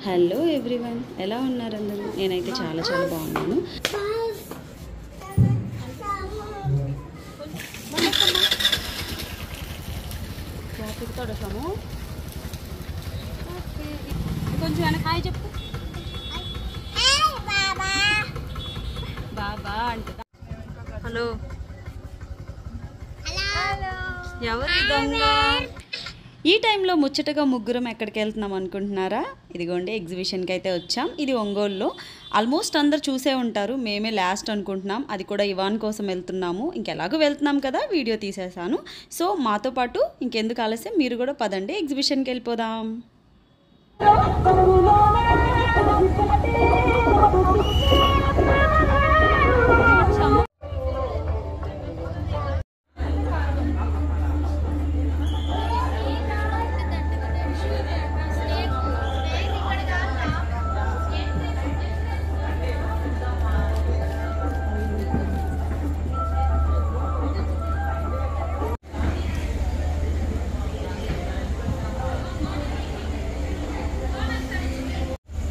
Hello everyone, ఎలా ఉన్నారు అందరూ? నేనైతే చాలా చాలా బాగున్నాను. కొంచెం వెనక హాయ్ చెప్పు. బాబా అంటుందా? హలో, ఎవరు దొంగ? ఈ టైంలో ముచ్చటగా ముగ్గురం ఎక్కడికి వెళ్తున్నాం అనుకుంటున్నారా? ఇదిగోండి, ఎగ్జిబిషన్కి అయితే వచ్చాం. ఇది ఒంగోలులో. ఆల్మోస్ట్ అందరు చూసే ఉంటారు. మేమే లాస్ట్ అనుకుంటున్నాం. అది కూడా ఇవాన్ కోసం వెళ్తున్నాము. ఇంకెలాగో వెళ్తున్నాం కదా, వీడియో తీసేసాను. సో మాతో పాటు ఇంకెందుకు ఆలస్యం, మీరు కూడా పదండి, ఎగ్జిబిషన్కి వెళ్ళిపోదాం.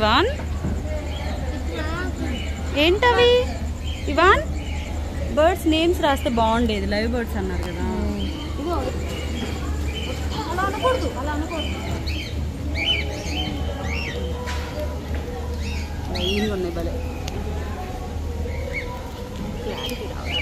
ఇవాన్, ఏంటవి? ఇవాన్, బర్డ్స్ నేమ్స్ రాస్తే బాగుండేది. లైవ్ బర్డ్స్ అన్నారు కదా. అలా అనకూడదు, అలా అనకూడదు. లైన్గా ఉన్నాయి భలే. క్లారిటీ రావాలి.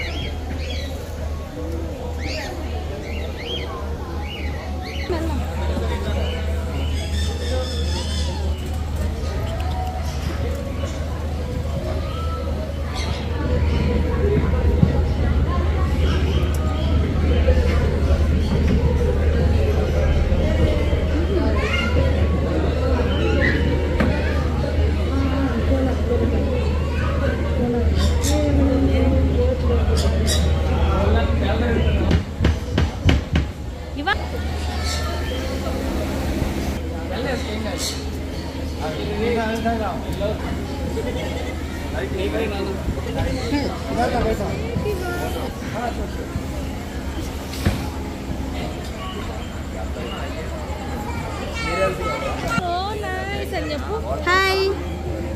హాయ్,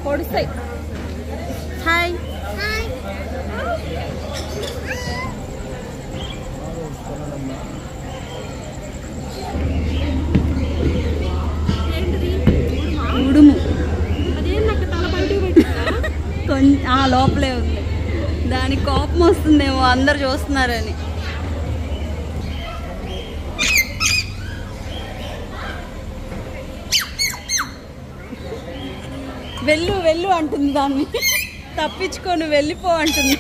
పొడుస్తాయి. హాయ్, ఉడుము లోపలే ఉంది. దానికి కోపం వస్తుందేమో అందరు చూస్తున్నారని. వెళ్ళు వెళ్ళు అంటుంది దాన్ని. తప్పించుకొని వెళ్ళిపో అంటుంది.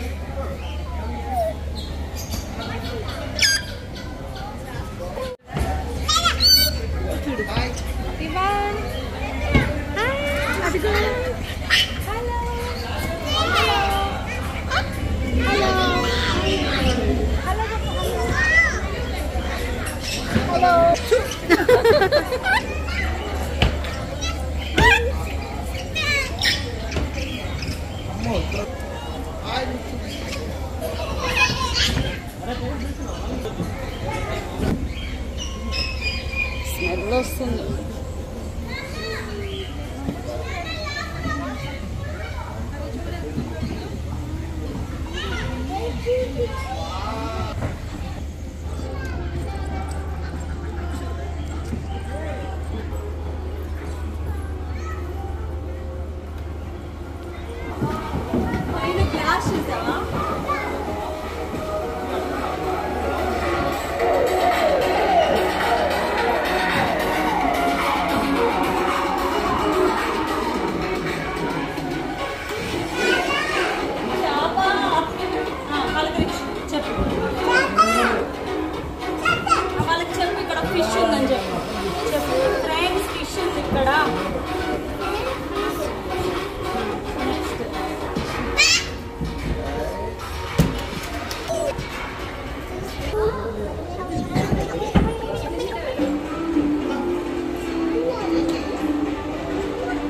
స్మెల్ వస్తుంది.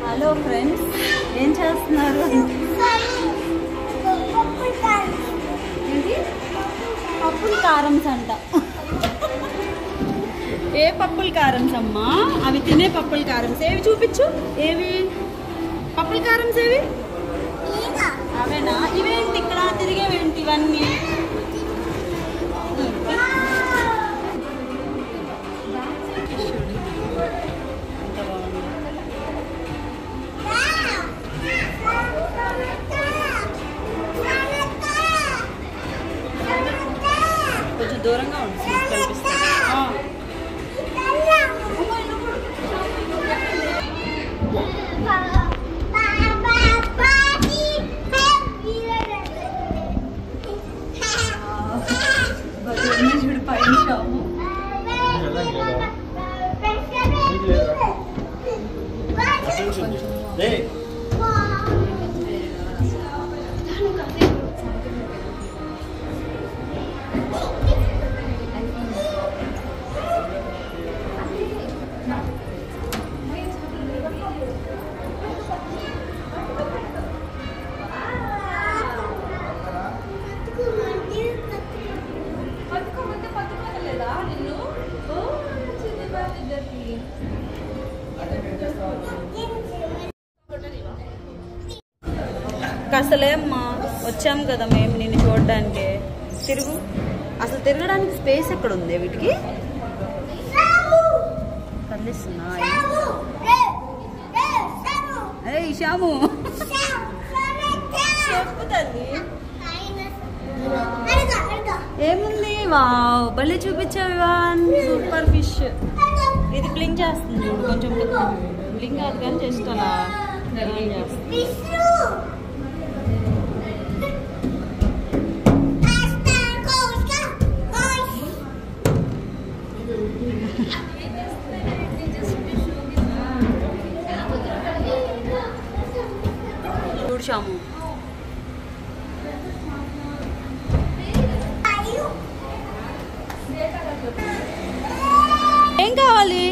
హలో ఫ్రెండ్స్, ఏం చేస్తున్నారు? పప్పుల కారమ్స్ అంట. ఏ పప్పుల కారమ్స్ అమ్మా? అవి తినే పప్పుల కారమ్స్. ఏవి చూపించు. ఏవి? లోపల కారం సేవి అవేనా? ఇవేంటి ఇక్కడ తిరిగేవేంటి ఇవన్నీ? కొంచెం దూరంగా ఉంటుంది కనిపిస్తుంది. చూడు పైన షాము. అసలేమ్మా వచ్చాం కదా మేము నిన్ను చూడడానికి. తిరుగు. అసలు తిరగడానికి స్పేస్ ఎక్కడ ఉంది వీటికి? కదిలిస్తున్నా. అరే షాము చెప్పుతుంది. ఏముంది? వావ్ భలే చూపించావు. Super fish. ఇది బ్లింక్ చేస్తుంది కొంచెం. బ్లింక్ కాదు కానీ జస్ట్ అలా చేస్తుంది. చూడు ఏం కావాలి?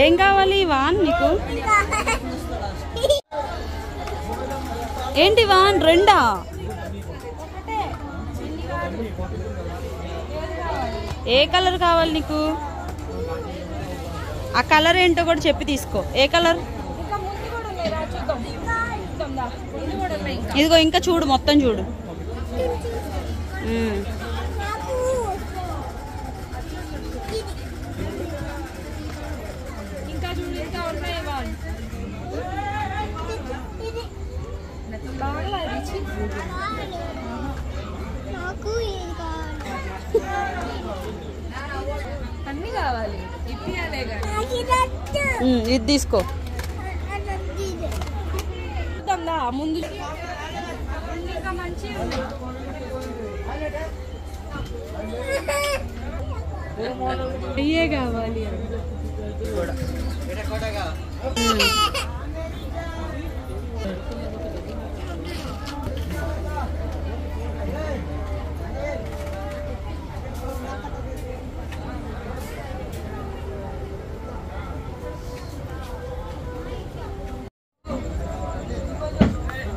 ఏం కావాలి వాన్ నీకు? ఏంటి వాన్ రెండా? ఏ కలర్ కావాలి నీకు? ఆ కలర్ ఏంటో కూడా చెప్పి తీసుకో. ఏ కలర్? ఇదిగో ఇంకా చూడు, మొత్తం చూడు. అన్ని కావాలి. ఇది తీసుకో. ముందు అయ్యే కావాలి.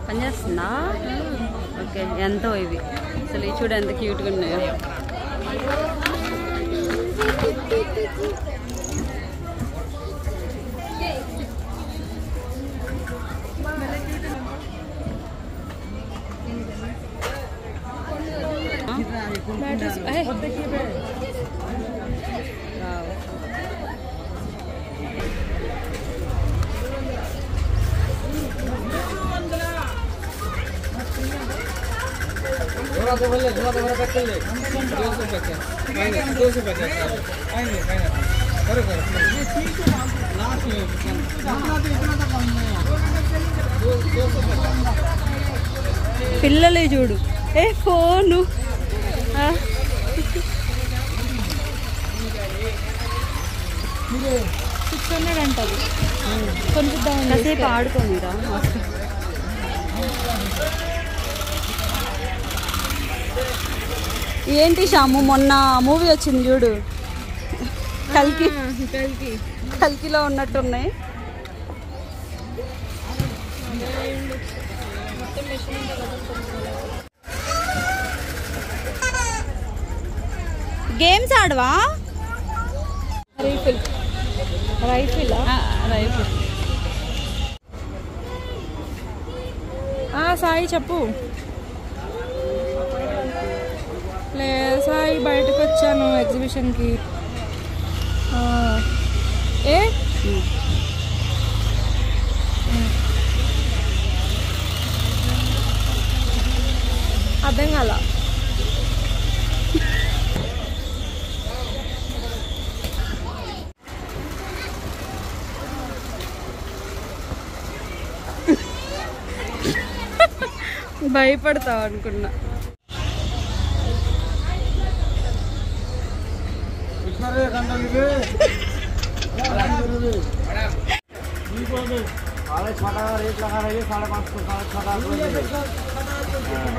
పనిచేస్తుందా? ఓకే. ఎంతో ఇవి అసలు చూడు ఎంత క్యూట్గా ఉన్నాయో. పిల్లలే చూడు. ఏ ఫోను అంటది. కొనుక్కుందాం, కాసేపు ఆడుకోనిరా. ఏంటి షాము, మొన్న మూవీ వచ్చింది చూడు, కల్కిలో ఉన్నట్టున్నాయి. గేమ్స్ ఆడవా? రైఫిల్ సాయి చెప్పు. సాయి బయటకు వచ్చాను ఎగ్జిబిషన్కి. ఏ అర్థం కాల. భయపడతావు అనుకున్నా.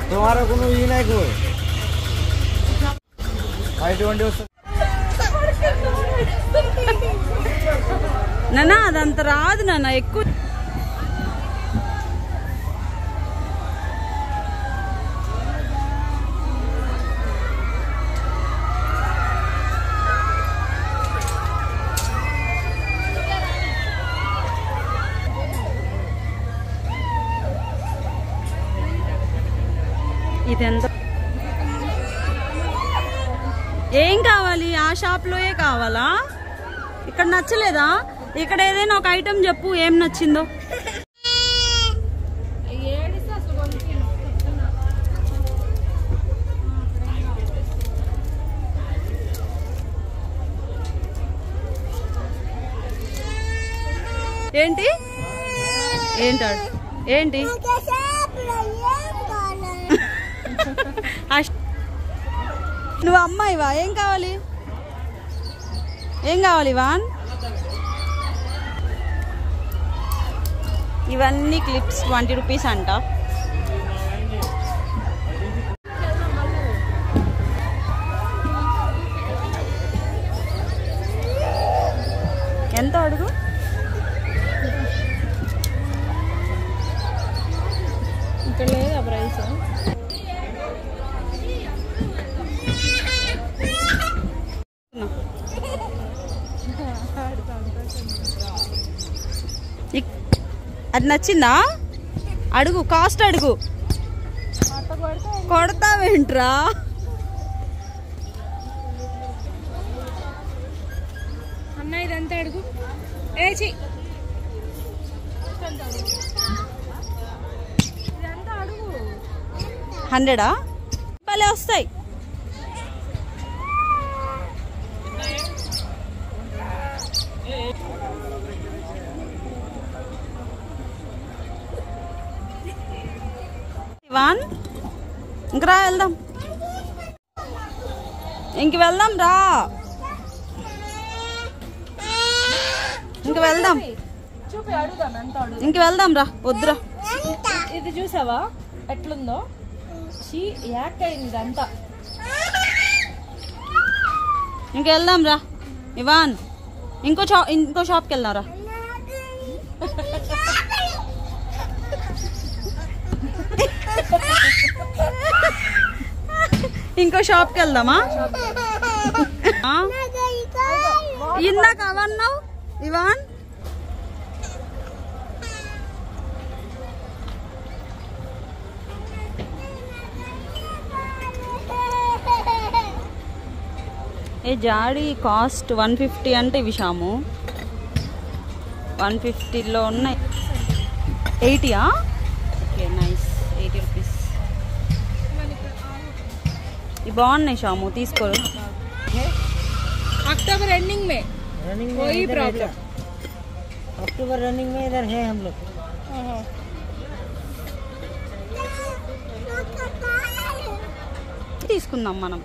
तुम्हारा कोनो ये नहीं को నానా అదంత రాదు నాన్న, ఎక్కువ. ఇదెంత? ఏం కావాలి? ఆ షాప్లోయే కావాలా? ఇక్కడ నచ్చలేదా? ఇక్కడ ఏదైనా ఒక ఐటెం చెప్పు, ఏం నచ్చిందో. ఏంటి ఏంటాడు ఏంటి? నువ్వు అమ్మాయివా? ఏం కావాలి? ఏం కావాలి వాన్? ఇవన్నీ క్లిప్స్ 20 రూపీస్ అంట. ఎంత అడుగు? ఇక్కడ లేదా ప్రైస్? అది నచ్చిందా? అడుగు, కాస్ట్ అడుగు. కొడతావేంట్రా? అన్న ఇదంతా అడుగు. ఏచి ఇదంతా అడుగు. 100 భలే వస్తాయి. ఇవాన్ ఇంక రా వెళ్దాం. ఇంక వెళ్దాం రా. ఇంక వెళ్దాం. చూపి అడుగుదాం ఎంత అడుగు. ఇంక వెళ్దాం రా. వద్దురా. ఇది చూసావా ఎట్లుందో? యాక్ అయింది ఇదంతా. ఇంక వెళ్దాం రా ఇవాన్. ఇంకో షాప్కి వెళ్దాం రా. ఇంకో షాప్కి వెళ్దామా? ఇందాక అవన్నావు ఇవాన్. ఏ జాడీ కాస్ట్ 150 అంటే ఇవి షాము 150లో ఉన్నాయి. 80యా? Okay nice. 80 రూపీస్. ఇవి బాగున్నాయి షాము, తీసుకో. अक्टूबर एंडिंग में वही प्रॉब्लम. अक्टूबर रनिंग में इधर है हम लोग. తీసుకుందాం మనం.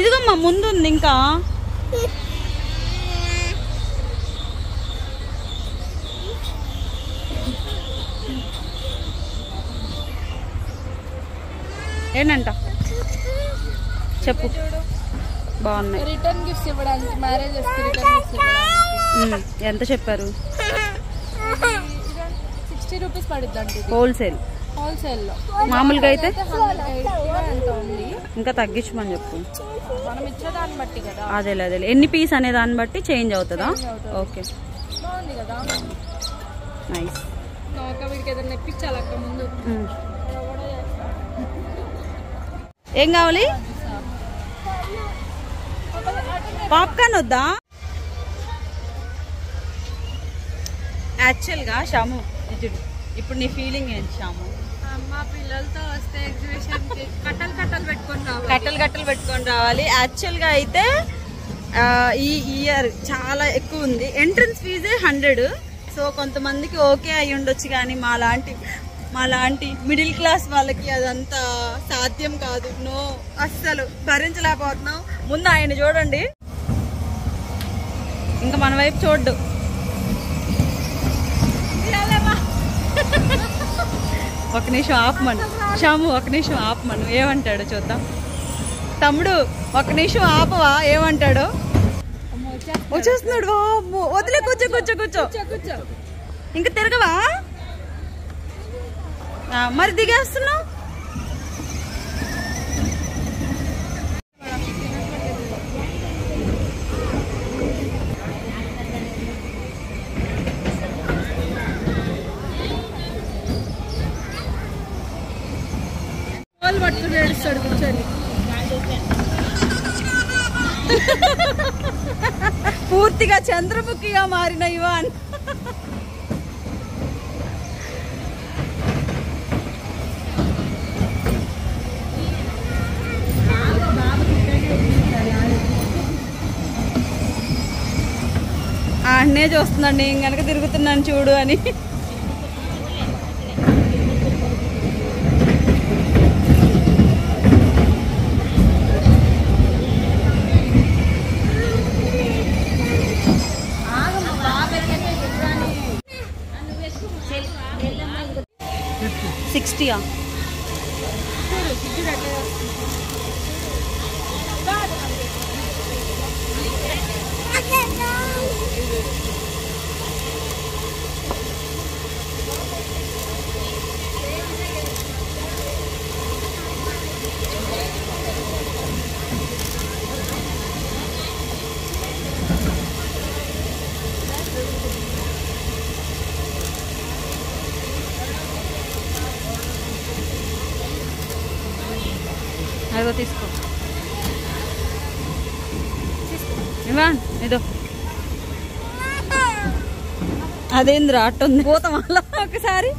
ఇదిగమ్మా ముందుంది ఇంకా. ఏంటంట చెప్పు. బాగున్నాయి. రిటర్న్ గిఫ్ట్స్ ఇవ్వడానికి, మ్యారేజెస్ కి రిటర్న్ గిఫ్ట్స్ ఇవ్వడానికి. ఎంత చెప్పారు? 60 రూపీస్ పడుద్దండి హోల్సేల్. హోల్సేల్ లో. మామూలుగా అయితే 180 ఎంత ఉంది. ఇంకా తగ్గించమని చెప్పు. మనం ఇచ్చేదాన్ని బట్టి కదా. అదేలే అదేలే. ఎన్ని పీస్ అనే దాన్ని బట్టి చేంజ్ అవుతుందా? ఓకే బాగుంది కదా. నైస్. నాకు వీడికి ఏదైనా ఇప్పించాలి అక్క ముందు. ఏం కావాలి? పాప్కార్న్ వద్దా? యాక్చువల్గా షాము ఇప్పుడు నీ ఫీలింగ్ ఏంటి షాము? మా పిల్లలతో వస్తే ఎగ్జిబిషన్ కి కట్టలు కట్టలు పెట్టుకొని రావాలి. కట్టలు పెట్టుకొని రావాలి. యాక్చువల్గా అయితే ఈ ఇయర్ చాలా ఎక్కువ ఉంది. ఎంట్రన్స్ ఫీజే 100. సో కొంతమందికి ఓకే అయి ఉండొచ్చు, కానీ మాలాంటి మిడిల్ క్లాస్ వాళ్ళకి అదంతా సాధ్యం కాదు. నో, అస్సలు భరించలేకపోతున్నాం. ముందు ఆయన చూడండి, ఇంకా మన వైపు చూడ్డు. ఒక నిమిషం ఆపమను షాము, ఒక నిమిషం ఆపమను. ఏమంటాడో చూద్దాం. తమ్ముడు ఒక నిమిషం ఆపవా, ఏమంటాడో. వచ్చేస్తున్నాడు. వదిలే, కూర్చో కూర్చో కూర్చో. ఇంకా తిరగవా? మరి దిగేస్తున్నావు. పట్టుకుని ఏడుస్తాడు కూర్చొని. పూర్తిగా చంద్రముఖిగా మారిన ఇవాన్. అన్నే చూస్తున్నాడు, నేను కనుక తిరుగుతున్నాను చూడు అని. $60. ఇదో అదేంద్రా అట్టుంది పోతాం అలా ఒకసారి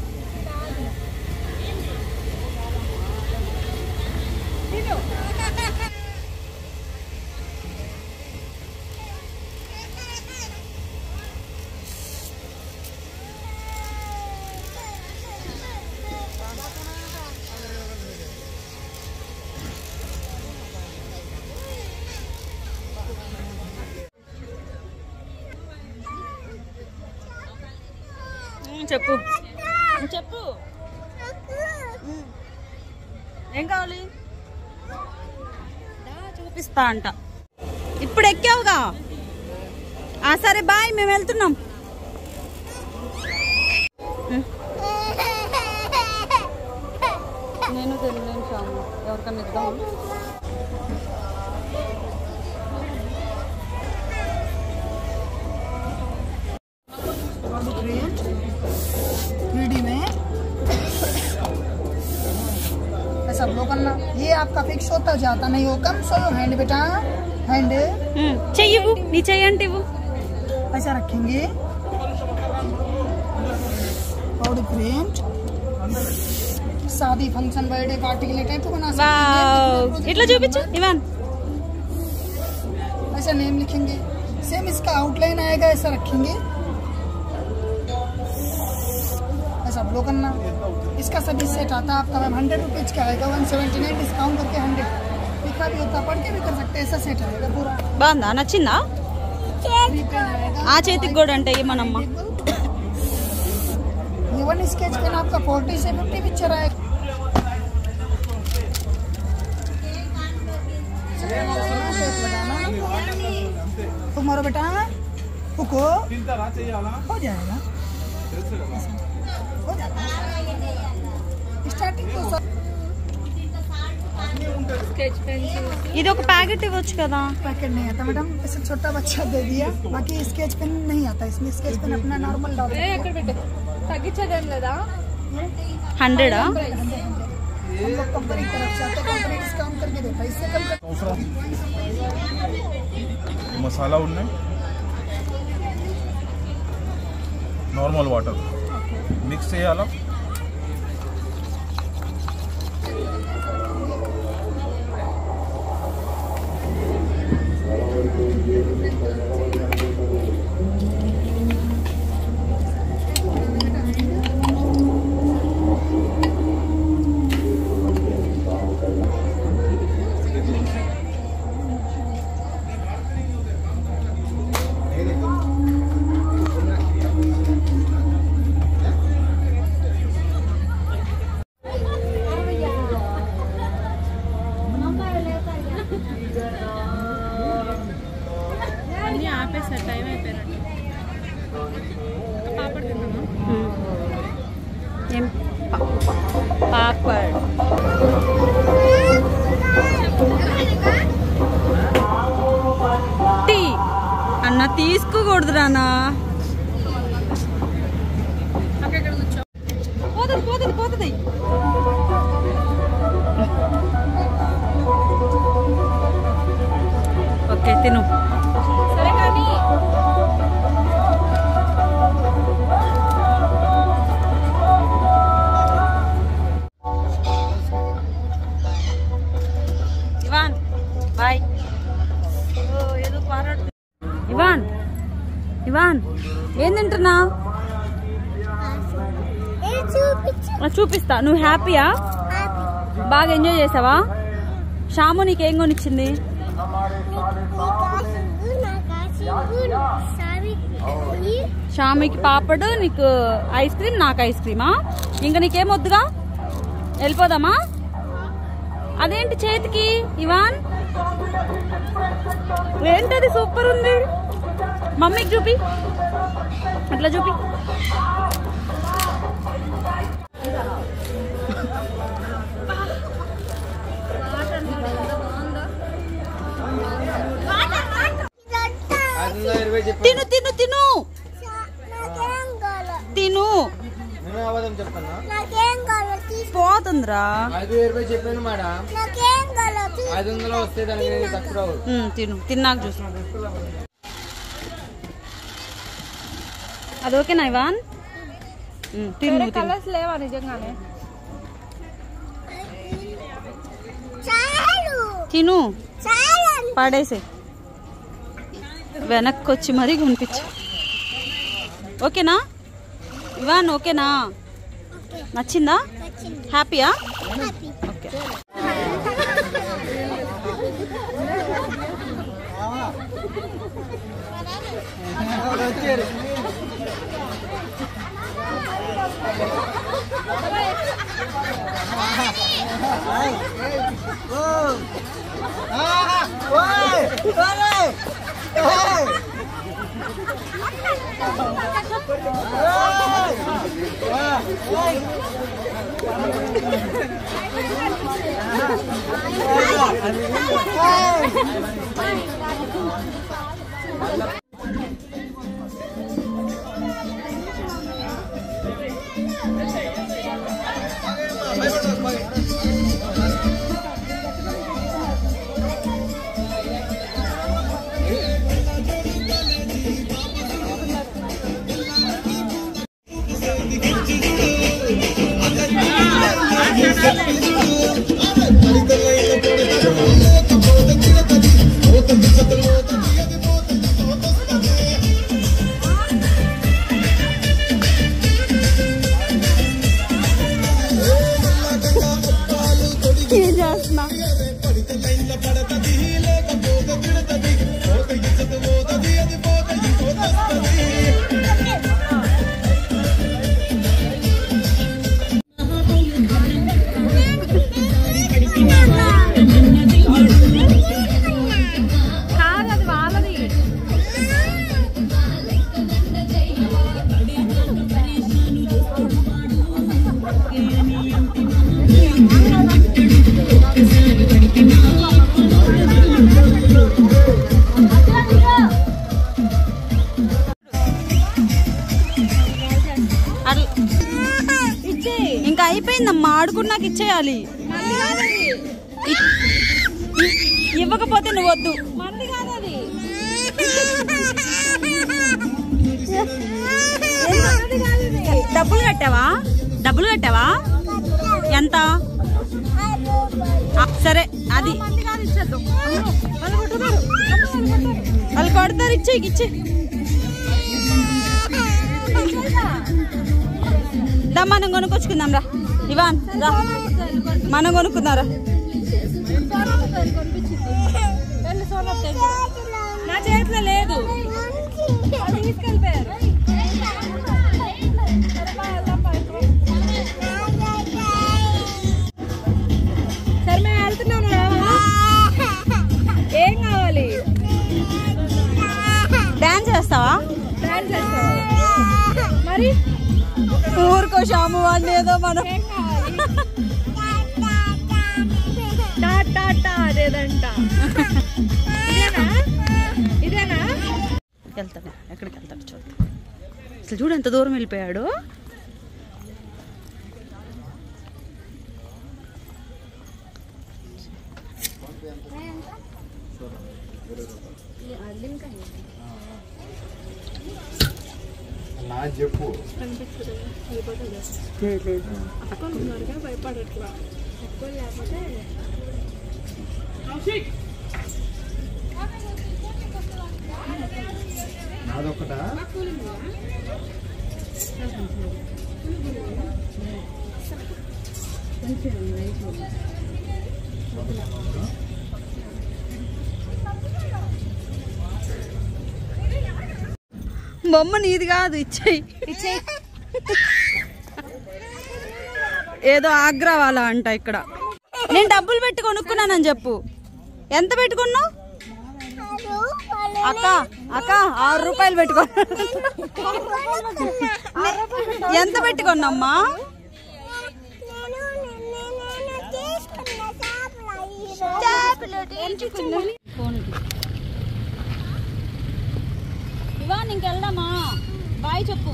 చెప్పు చెప్పు ఏం కావాలి చూపిస్తా అంట ఇప్పుడు ఎక్కావుగా సరే బాయ్ మేము వెళ్తున్నాం నేను తెలియలేను షాము ఎవరికన్నా ఇద్దాం सब लोग करना ये आपका फिक्स होता जाता नहीं हो कम सो हैंड बेटा हैंड చెయ్యవు నీ చెయ్యంటే ऐसा रखेंगे पाउडर प्रिंट शादी फंक्शन बर्थडे पार्टी के लिए टाइप बना सकते इट्ला చూపించు ఇవాన్ ऐसा नेम लिखेंगे सेम इसका आउटलाइन आएगा ऐसा रखेंगे ऐसा ब्लो करना इसका सभी सेट आता है आपका मैम 100 रुपीज का आएगा 179 डिस्काउंट करके 100 लिखा भी होता पढ़ के भी कर सकते हैं ऐसा सेट आएगा पूरा బాగుందా నచ్చిందా ఆ చేతికి కూడా అంటే ఏమనమ్మా ये वन स्केच पेन आपका 40 से 50 पिक्चर आएगा तुम्हारा बेटा को हो जाएगा स्टार्टिंग तो स्केच पेंसिल ఇది ఒక ప్యాకెట్ ఇవ్వచ్చు కదా पैकेट नहीं आता मैडम ऐसे छोटा बच्चा दे दिया बाकी स्केच पेन नहीं आता इसमें स्केच पेन अपना नॉर्मल डाल ఎక్కడ పెట్టు తగ్గించదేం లేదా 100 हम लोग कंपनी तरफ से आते कंपनी डिस्काउंट करके देता है इससे कम మసాలా ఉన్నాయి నార్మల్ వాటర్ మిక్స్ చేయాలా అన్నీ ఆపేసారు టైం అయిపోయినట్టు పాపడ్ తిన్నామా ఏం పాపడ్ టీ అన్న తీసుకోకూడదురానా అక్కడ కూర్చో పోతుంది పోతుంది పోతుంది ఓకే తిను సరే కానీ ఇవాన్ బాయ్ ఏదో పారాడు ఇవాన్ ఇవాన్ ఏం తింటున్నా చూపిస్తా నువ్వు హ్యాపీయా బాగా ఎంజాయ్ చేసావా షాము నీకేం కొనిచ్చింది షామికి పాపడు నీకు ఐస్ క్రీమ్ నాకు ఐస్ క్రీమా ఇంకా నీకేం వద్దుగా వెళ్ళిపోదామా అదేంటి చేతికి ఇవాన్ ఏంటది సూపర్ ఉంది మమ్మీకి చూపి అట్లా చూపి తిను తిను తిను తిను పోతుందిరా 5,000 చెప్పాను మేడం 500 వస్తే దానికి తక్కువ తిను తిన్నాక చూసు అది ఓకేనా ఇవాన్? తిను కలర్స్ లేవా నిజంగానే? తిను పడేసే వెనక్కి వచ్చి మరీ కొనిపించు. ఓకేనా ఇవాన్? ఓకేనా? నచ్చిందా? హ్యాపీయా? ఓకే. ఇంకా అయిపోయిందమ్మా, ఆడుకున్నాక ఇచ్చేయాలి. ఇవ్వకపోతే నువ్వు వద్దు. డబ్బులు కట్టావా? డబ్బులు కట్టావా? ఎంత? సరే అది వాళ్ళు కొడతారు. ఇచ్చే దా, మనం కొనుక్కొచ్చుకుందాం రా ఇవాన్, రా మనం కొనుక్కుందాం. నా చేతిలో లేదు. తీసుకెళ్ళిపోయారు. సరే మేము వెళ్తున్నాను. ఏం కావాలి? డాన్స్ చేస్తావా? డాన్స్ చేస్తావా? మరి ఊరుకో షాము, వాళ్ళు ఏదో మనం అదేదంట. ఇదేనా? వెళ్తాడు. ఎక్కడికి వెళ్తాడు చూద్దాం. అసలు చూడు ఎంత దూరం వెళ్ళిపోయాడు. చెప్పు భయపడట్లా లేకపోతే నాదొకటా? బొమ్మ నీది కాదు, ఇచ్చేయి. ఏదో ఆగ్రా వాళ్ళ అంట ఇక్కడ. నేను డబ్బులు పెట్టి కొనుక్కున్నానని చెప్పు. ఎంత పెట్టుకున్నావు? అక్క 6 రూపాయలు పెట్టుకున్నా. ఎంత పెట్టుకున్నామ్మా? ఇవాన్ ఇంకెళ్దామా? బాయ్ చెప్పు.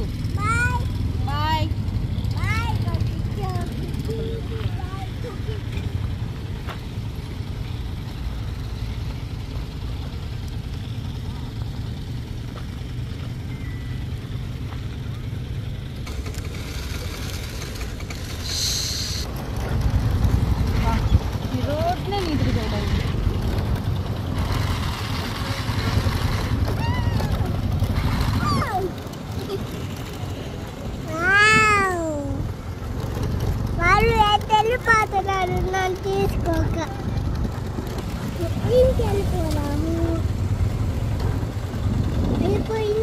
బాయ్.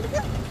रुपये